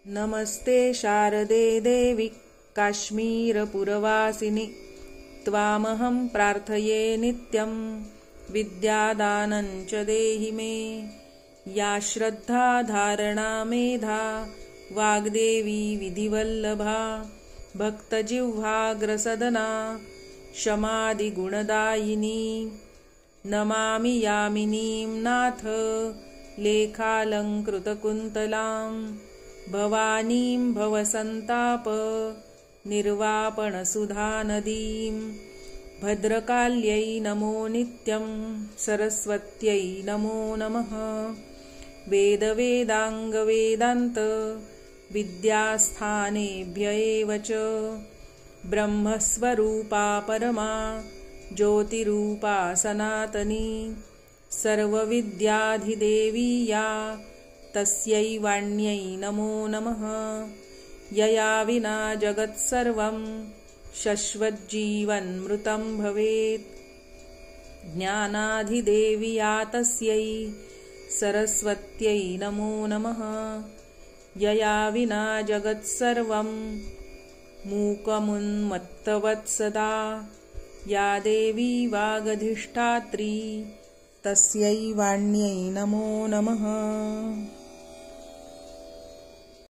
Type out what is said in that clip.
नमस्ते शारदे देवी काश्मीरपुरवासिनि त्वामहं प्रार्थये नित्यं विद्यादानं च देहि मे। या श्रद्धा धारणा मेधा वाग्देवी विधिवल्लभा भक्तजिह्वाग्रसदना शमादिगुणदायिनी नमामि यामिनीं नाथ लेखालङ्कृतकुन्तलां भवानीं भवसन्ताप निर्वापणसुधानदीं भद्रकाल्यै नमो नित्यं सरस्वत्यै नमो नमः। वेदवेदाङ्गवेदान्त विद्यास्थानेभ्य एव च ब्रह्मस्वरूपा परमा ज्योतिरूपा सनातनी सर्वविद्याधिदेवी या तस्यै वाण्यै नमो नमः। यया विना जगत्सर्वं शश्वज्जीवन्मृतं भवेत् ज्ञानाधिदेवी या तस्यै सरस्वत्यै नमो नमः। यया विना जगत्सर्वं मूकमुन्मत्तवत्सदा या देवी वागधिष्ठात्री तस्यै वाण्यै नमो नमः।